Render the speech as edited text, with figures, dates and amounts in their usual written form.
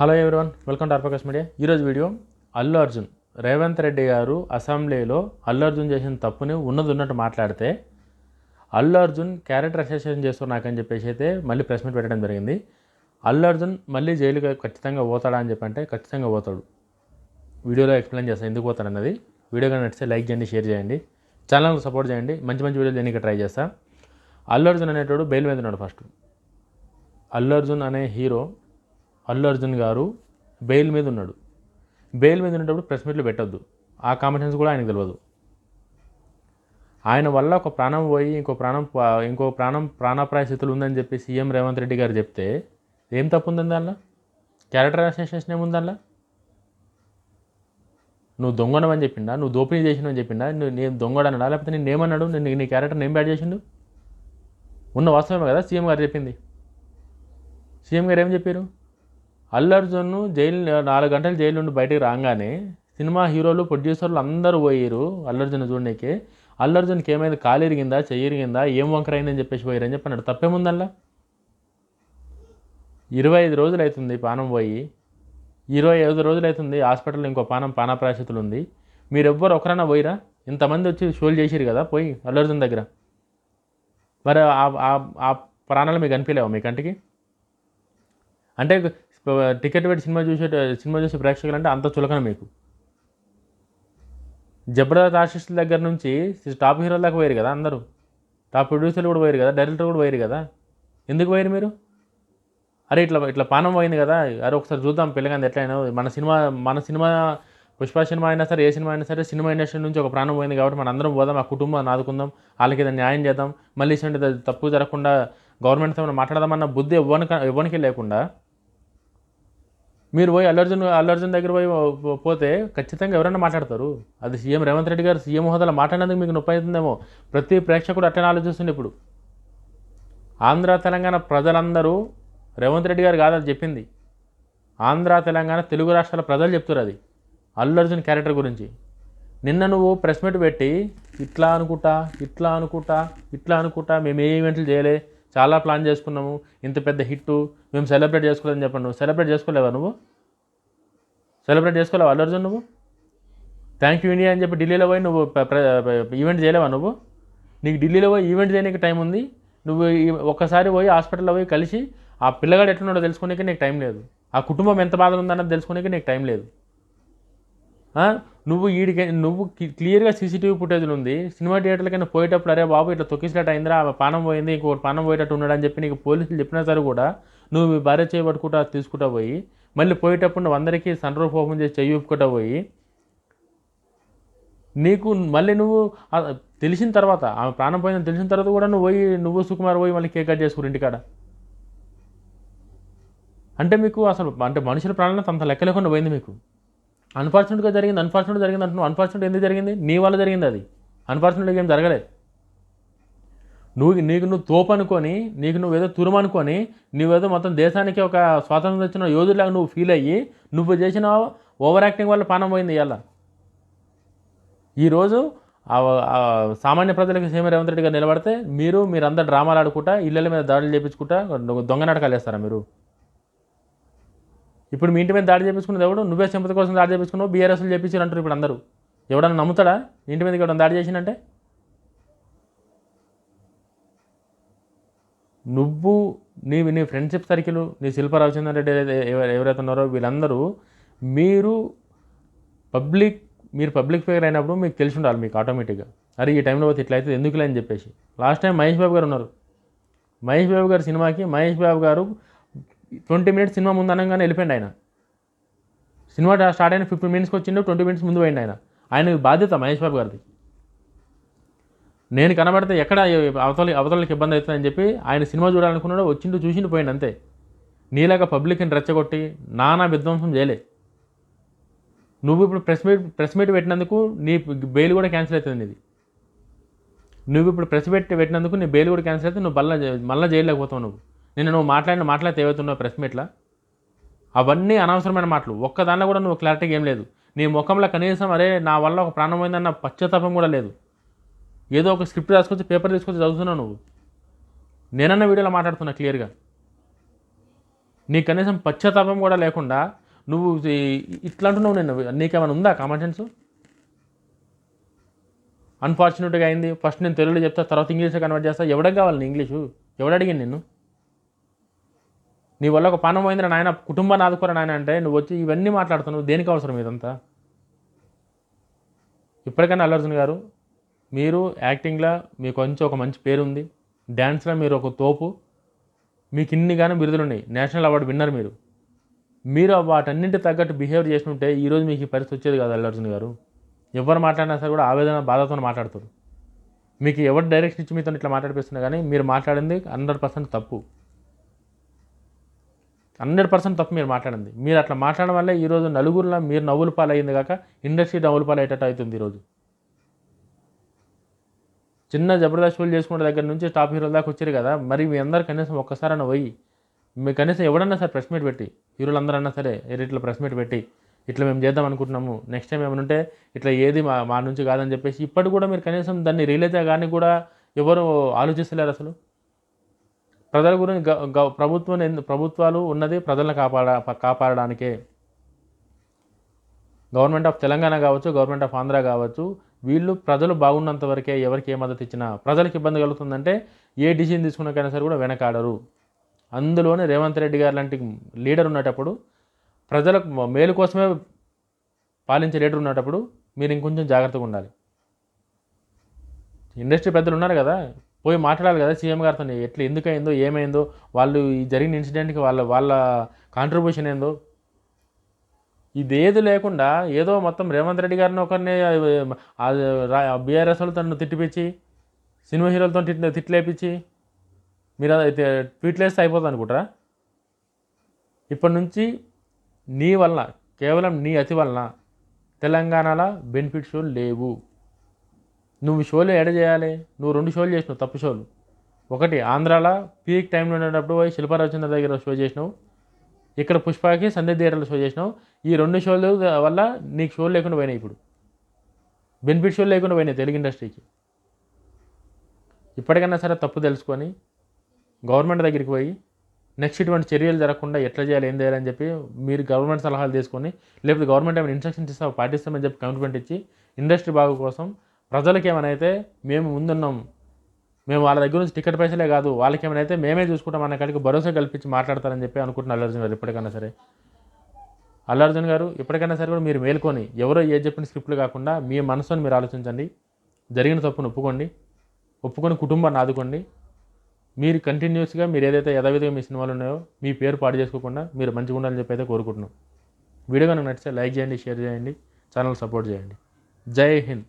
Hello everyone, welcome to ఆర్పకాష్ మీడియా. ఈరోజు వీడియో అల్లు అర్జున్ రేవంత్ రెడ్డి గారు అసెంబ్లీలో అల్లు అర్జున్ చేసిన తప్పుని ఉన్నట్టు మాట్లాడితే అల్లు అర్జున్ క్యారెక్టర్ అసోసియేషన్ చేస్తారు నాకని చెప్పేసి అయితే మళ్ళీ ప్రెస్ మీట్ పెట్టడం జరిగింది. అల్లు అర్జున్ మళ్ళీ జైలుకి ఖచ్చితంగా పోతాడా అని చెప్పి అంటే ఖచ్చితంగా పోతాడు. వీడియోలో ఎక్స్ప్లెయిన్ చేస్తాను ఎందుకు పోతాడు అన్నది. వీడియో కానీ నచ్చితే లైక్ చేయండి, షేర్ చేయండి, ఛానల్కి సపోర్ట్ చేయండి. మంచి వీడియోలు చేయడానికి ట్రై చేస్తా. అల్లు అర్జున్ అనేటోడు బెయిల్ మీద ఉన్నాడు. ఫస్ట్ అల్లు అర్జున్ అనే హీరో అల్లు అర్జున్ గారు బెయిల్ మీద ఉన్నాడు. బెయిల్ మీద ఉన్నప్పుడు ప్రెస్ మీట్లు పెట్టొద్దు. ఆ కామన్ సెన్స్ కూడా ఆయనకు తెలియదు. ఆయన వల్ల ఒక ప్రాణం పోయి ఇంకో ప్రాణం ప్రాణాపాయ స్థితులు ఉందని చెప్పి సీఎం రేవంత్ రెడ్డి గారు చెప్తే ఏం తప్పు ఉందని దానిలో? క్యారెక్టర్ అసోసియేషన్ ఏముంది దానిలో? నువ్వు దొంగనవని చెప్పిండా? నువ్వు దోపిడీ చేసినవని చెప్పిండా? నేను దొంగడనడా? లేకపోతే నేను ఏమన్నాడు? నీ క్యారెక్టర్ ఏం బ్యాడ్ చేసిండు? ఉన్న వాస్తవమే కదా సీఎం గారు చెప్పింది. సీఎం గారు ఏం చెప్పారు? అల్లు అర్జున్ జైలు 4 గంటలు జైలు నుండి బయటకు రాగానే సినిమా హీరోలు ప్రొడ్యూసర్లు అందరూ పోయారు అల్లు అర్జున్ చూడడానికి. అల్లు అర్జున్కి ఏమైంది? కాలు ఇరిగిందా, చెయ్యి ఇరిగిందా, ఏం వంకర అయిందని చెప్పేసి పోయారని చెప్పి అన్నాడు. తప్పేముందల్లా? 25 రోజులు అవుతుంది పానం పోయి, 25 రోజులు అవుతుంది హాస్పిటల్లో ఇంకో పానప్రాశతులు ఉంది. మీరు ఎవ్వరు ఒకరైనా పోయిరా? ఇంతమంది వచ్చి షోలు చేసిరు కదా పోయి అల్లు అర్జున్ దగ్గర. మరి ఆ ప్రాణాలు మీకు అనిపించలేవా మీ కంటికి? అంటే టికెట్ పెట్టి సినిమా చూసే ప్రేక్షకులు అంటే అంత చులకన మీకు. జబర్దస్త్ ఆర్టిస్టుల దగ్గర నుంచి టాప్ హీరోల దాకా పోయారు కదా అందరూ. టాప్ ప్రొడ్యూసర్లు కూడా పోయారు కదా, డైరెక్టర్ కూడా పోయారు కదా. ఎందుకు పోయారు మీరు? అరే ఇట్లా పానం పోయింది కదా, అరే ఒకసారి చూద్దాం పిల్లగాంది ఎట్లయినా. మన సినిమా పుష్ప సినిమా అయినా సరే, ఏ సినిమా అయినా సరే, సినిమా ఇండస్ట్రీ నుంచి ఒక ప్రాణం పోయింది కాబట్టి మన అందరం పోదాం, ఆ కుటుంబాన్ని ఆదుకుందాం, వాళ్ళకి ఏదైనా న్యాయం చేద్దాం, మళ్ళీ ఇటువంటి తప్పు జరగకుండా గవర్నమెంట్తో మాట్లాడదామన్న బుద్ధి ఎవ్వరికి లేకుండా మీరు పోయి అల్లు అర్జున్ దగ్గర పోతే ఖచ్చితంగా ఎవరైనా మాట్లాడతారు. అది సీఎం రేవంత్ రెడ్డి గారు సీఎం హోదాలో మాట్లాడినందుకు మీకు నొప్పి అవుతుందేమో. ప్రతి ప్రేక్షకుడు అట్లనే ఆలోచిస్తుంది. ఇప్పుడు ఆంధ్ర తెలంగాణ ప్రజలందరూ రేవంత్ రెడ్డి గారు కాదు అది చెప్పింది. ఆంధ్ర తెలంగాణ తెలుగు రాష్ట్రాల ప్రజలు చెప్తారు అది అల్లు అర్జున్ క్యారెక్టర్ గురించి. నిన్న నువ్వు ప్రెస్ మీట్ పెట్టి ఇట్లా అనుకుంటా మేము ఏ ఈవెంట్లు చేయలే, చాలా ప్లాన్ చేసుకున్నాము, ఇంత పెద్ద హిట్టు మేము సెలబ్రేట్ చేసుకోలేదని చెప్పండి. నువ్వు సెలబ్రేట్ చేసుకోలేవా? అల్లు అర్జున్ నువ్వు థ్యాంక్ యూ ఇండియా అని చెప్పి ఢిల్లీలో పోయి నువ్వు ఈవెంట్ చేయలేవా? నీకు ఢిల్లీలో పోయి ఈవెంట్ చేయడానికి టైం ఉంది. నువ్వు ఒక్కసారి పోయి హాస్పిటల్లో పోయి కలిసి ఆ పిల్లగాడు ఎట్లున్నాడో తెలుసుకోనికి నీకు టైం లేదు. ఆ కుటుంబం ఎంత బాధలు ఉందన్నది తెలుసుకోనికి నీకు టైం లేదు. నువ్వు క్లియర్గా సీసీటీవీ ఫుటేజ్లు ఉంది. సినిమా థియేటర్లకైనా పోయేటప్పుడు అరే బాబు ఇట్లా తొక్కిసినట్టు అయిందిరా, పానం పోయింది, ఇంకొకటి పానం పోయేటట్టు ఉన్నాడు అని చెప్పి నీకు పోలీసులు చెప్పినా సరే కూడా నువ్వు మీ భార్య చేయబట్టుకుంటా తీసుకుంటా పోయి మళ్ళీ పోయేటప్పుడు నువ్వు అందరికీ సన్ రూఫ్ ఓపెన్ చేసి చెయ్యి ఊపుకుంటా పోయి నువ్వు తెలిసిన తర్వాత ఆమె ప్రాణం పోయిందని తెలిసిన తర్వాత కూడా నువ్వు సుకుమార్ పోయి మళ్ళీ కేక్ కట్ చేసుకుని ఇంటికాడ. అంటే మీకు అసలు మనుషుల ప్రాణాలను అంత లెక్క లేకుండా పోయింది మీకు. అన్ఫార్చునేట్గా జరిగింది అంటున్నావు. అన్ఫార్చునేట్ ఎందుకు జరిగింది? నీ వల్ల జరిగింది. అది అన్ఫార్చునేట్గా ఏం జరగలేదు. నువ్వు తోపు అనుకొని, నువ్వేదో తురుమనుకొని, నువ్వేదో మొత్తం దేశానికి ఒక స్వాతంత్రం వచ్చిన యోధులాగా నువ్వు ఫీల్ అయ్యి నువ్వు చేసిన ఓవర్ యాక్టింగ్ వల్ల పానం పోయింది. ఇవాళ ఈరోజు సామాన్య ప్రజలకు సీఎం రేవంత్ రెడ్డి గారు నిలబడితే మీరందరూ డ్రామాలు ఆడుకుంటా, ఇళ్ళ మీద దాడులు చేయించుకుంటా దొంగ నాటకాలు వేస్తారా మీరు? ఇప్పుడు మీ ఇంటి మీద దాడి చేయించుకున్నది ఎవడు? నువ్వే సింపతి కోసం దాడి చేయించుకున్నావు, బీఆర్ఎస్లు చేయించారు అంటారు ఇప్పుడు అందరూ. ఎవడన్నా నమ్ముతాడా ఇంటి మీదకి ఎవడన్నా దాడి చేసినంటే? నువ్వు నీ ఫ్రెండ్షిప్ సర్కిల్, నీ శిల్ప రవిచంద్ర రెడ్డి ఎవరైతే ఉన్నారో వీళ్ళందరూ మీరు పబ్లిక్ ఫిగర్ అయినప్పుడు మీకు తెలిసి ఉండాలి మీకు ఆటోమేటిక్గా. అరే ఈ టైంలో పోతే ఇట్లా అవుతుంది ఎందుకులే అని చెప్పేసి. లాస్ట్ టైం మహేష్ బాబు గారు ఉన్నారు. మహేష్ బాబు గారు సినిమాకి మహేష్ బాబు గారు 20 మినిట్స్ సినిమా ముందు అనగానే వెళ్ళిపోయింది ఆయన. సినిమా స్టార్ట్ అయిన 15 మినిట్స్కి వచ్చిండు, 20 మినిట్స్ ముందు పోయింది ఆయన. ఆయనకు బాధ్యత మహేష్ బాబు గారిది. నేను కనబడితే ఎక్కడ అవతలకి ఇబ్బంది అవుతుందని చెప్పి ఆయన సినిమా చూడాలనుకున్నాడో చూసిండు పోయిండు అంతే. నీలాగా పబ్లిక్ని రెచ్చగొట్టి నానా విధ్వంసం చేయలే. నువ్వు ఇప్పుడు ప్రెస్ మీట్ పెట్టినందుకు నీ బెయిల్ కూడా క్యాన్సిల్ అవుతుంది. నువ్వు ఇప్పుడు ప్రెస్ పెట్టినందుకు నీ బెయిల్ కూడా క్యాన్సిల్ అయితే నువ్వు మళ్ళీ జైల్లోకి పోతావు. నువ్వు మాట్లాడితే ఏవైతున్నావు ప్రెస్ మీట్లో అవన్నీ అనవసరమైన మాటలు. ఒక్క దానిలో కూడా నువ్వు క్లారిటీగా ఏం లేదు. నీ ముఖంలో కనీసం అరే నా వల్ల ఒక ప్రాణం పోయిందన్న పశ్చాత్తాపం కూడా లేదు. ఏదో ఒక స్క్రిప్ట్ రాసుకొచ్చి పేపర్ తీసుకొచ్చి చదువుతున్నావు నువ్వు. నేనన్న వీడియోలో మాట్లాడుతున్నా క్లియర్గా. నీ కనీసం పశ్చాత్తాపం కూడా లేకుండా నువ్వు ఇట్లా అంటున్నావు. నేను నీకేమైనా ఉందా కామన్ సెన్స్? అన్ఫార్చునేట్గా అయింది, ఫస్ట్ నేను తెలుగులో చెప్తా, తర్వాత ఇంగ్లీష్లో కన్వర్ట్ చేస్తా. ఎవడకి కావాలి నీ ఇంగ్లీషు? ఎవడడిగింది నిన్ను? నీ వల్ల ఒక పానం పోయిందిరా నాయన, కుటుంబాన్ని ఆదుకోరా నాయన అంటే నువ్వు వచ్చి ఇవన్నీ మాట్లాడుతున్నావు. దేనికి అవసరం ఇదంతా? ఇప్పటికైనా అల్లు అర్జున్ గారు, మీరు యాక్టింగ్లో మీకు కొంచెం ఒక మంచి పేరు ఉంది, డ్యాన్స్లో మీరు ఒక తోపు, మీకు ఇన్ని గానం బిరుదులు ఉన్నాయి, నేషనల్ అవార్డు విన్నర్ మీరు వాటన్నింటి తగ్గట్టు బిహేవ్ చేస్తుంటే ఈరోజు మీకు ఈ పరిస్థితి వచ్చేది కాదు. అల్లు అర్జున్ గారు ఎవరు మాట్లాడినా సరే కూడా ఆవేదన బాధతో మాట్లాడుతారు. మీకు ఎవరు డైరెక్షన్ ఇచ్చి మీతో ఇట్లా మాట్లాడిపిస్తున్నా కానీ మీరు మాట్లాడింది 100% తప్పు. 100% తప్పు మీరు మాట్లాడింది. మీరు అట్లా మాట్లాడడం వల్లే ఈరోజు నలుగురిలో మీరు నవ్వుల పాలయ్యింది కాక ఇండస్ట్రీ నవ్వుల పాలయ్యేటట్టు అవుతుంది. ఈరోజు చిన్న జబర్దస్త్ షోలు చేసుకునే దగ్గర నుంచి టాప్ హీరోల దాకా వచ్చారు కదా, మరి మీ అందరు కనీసం ఒక్కసారైనా పోయి మీ కనీసం ఎవడన్నా సరే ప్రెస్ మీట్ పెట్టి, హీరోలు అందరూ అన్నా సరే ఇట్లా ప్రెస్ మీట్ పెట్టి ఇట్లా మేము చేద్దాం అనుకుంటున్నాము, నెక్స్ట్ టైం ఏమైనా ఉంటే ఇట్లా ఏది మా నుంచి కాదని చెప్పేసి ఇప్పటికి కూడా మీరు కనీసం దాన్ని రిలీజ్ కానీ కూడా ఎవరు ఆలోచిస్తలేరు అసలు. ప్రజల గురించి ప్రభుత్వాలు ఉన్నది ప్రజలను కాపాడడానికే. గవర్నమెంట్ ఆఫ్ తెలంగాణ కావచ్చు, గవర్నమెంట్ ఆఫ్ ఆంధ్ర కావచ్చు, వీళ్ళు ప్రజలు బాగున్నంత వరకే ఎవరికి ఏ మద్దతు ఇచ్చినా, ప్రజలకు ఇబ్బంది కలుగుతుందంటే ఏ డిసిజన్ తీసుకున్నాకైనా సరే కూడా వెనకాడరు. అందులోనే రేవంత్ రెడ్డి గారు లాంటి లీడర్ ఉన్నటప్పుడు, ప్రజలకు మేలు కోసమే పాలించే లీడర్ ఉన్నటప్పుడు మీరు ఇంకొంచెం జాగ్రత్తగా ఉండాలి. ఇండస్ట్రీ పెద్దలు ఉన్నారు కదా, పోయి మాట్లాడాలి కదా సీఎం గారితో, ఎట్లా ఎందుకైందో ఏమైందో, వాళ్ళు ఈ జరిగిన ఇన్సిడెంట్కి వాళ్ళ కాంట్రిబ్యూషన్ ఏందో. ఇదేది లేకుండా ఏదో మొత్తం రేవంత్ రెడ్డి గారిని ఒకరిని బీఆర్ఎస్ వాళ్ళతో తిట్టిపించి, సినిమా హీరోలతో తిట్లేపించి మీరు అయితే ట్వీట్లు వేస్తే అయిపోతుంది అనుకుంటారా? ఇప్పటి నుంచి నీ వలన, కేవలం నీ అతి వలన తెలంగాణలో బెనిఫిట్ షోలు లేవు. నువ్వు షోలు ఎడ చేయాలి? నువ్వు 2 షోలు చేసినావు, తప్పు షోలు. ఒకటి ఆంధ్రాలో పీక్ టైంలో ఉండేటప్పుడు పోయి శిల్పారావు దగ్గర షో చేసినావు, ఇక్కడ పుష్పకి సంధ్య థియేటర్లో షో చేసినావు. ఈ 2 షోలు వల్ల నీకు షోలు లేకుండా పోయినాయి. ఇప్పుడు బెనిఫిట్ షోలు లేకుండా పోయినాయి తెలుగు ఇండస్ట్రీకి. ఇప్పటికైనా సరే తప్పు తెలుసుకొని గవర్నమెంట్ దగ్గరికి పోయి నెక్స్ట్ ఇటువంటి చర్యలు జరగకుండా ఎట్లా చేయాలి, ఏం చేయాలని చెప్పి మీరు గవర్నమెంట్ సలహాలు తీసుకొని, లేకపోతే గవర్నమెంట్ ఏమైనా ఇన్స్ట్రక్షన్స్ ఇస్తా పాటిస్తామని చెప్పి కమిట్మెంట్ ఇచ్చి ఇండస్ట్రీ బాగు కోసం ప్రజలకి ఏమైనా అయితే మేము ముందున్నాం, మేము వాళ్ళ దగ్గర నుంచి టికెట్ పైసలే కాదు వాళ్ళకి ఏమైనా అయితే మేమే చూసుకుంటాం అన్న కాడికి భరోసా కల్పించి మాట్లాడతారని చెప్పి అనుకుంటున్న అల్లు అర్జున్ గారు. ఇప్పటికైనా సరే అల్లు అర్జున్ గారు ఇప్పటికైనా సరే కూడా మీరు మేల్కొని ఎవరో ఏది చెప్పిన స్క్రిప్ట్లు కాకుండా మీ మనసుని మీరు ఆలోచించండి. జరిగిన తప్పును ఒప్పుకొని కుటుంబాన్ని ఆదుకోండి. మీరు కంటిన్యూస్గా మీరు ఏదైతే యథావిధిగా మీ సినిమాలు ఉన్నాయో మీ పేరు పాడు చేసుకోకుండా మీరు మంచిగా ఉండాలని చెప్పి అయితే కోరుకుంటున్నాం. వీడియో కనుక నచ్చితే లైక్ చేయండి, షేర్ చేయండి, ఛానల్ సపోర్ట్ చేయండి. జై హింద్.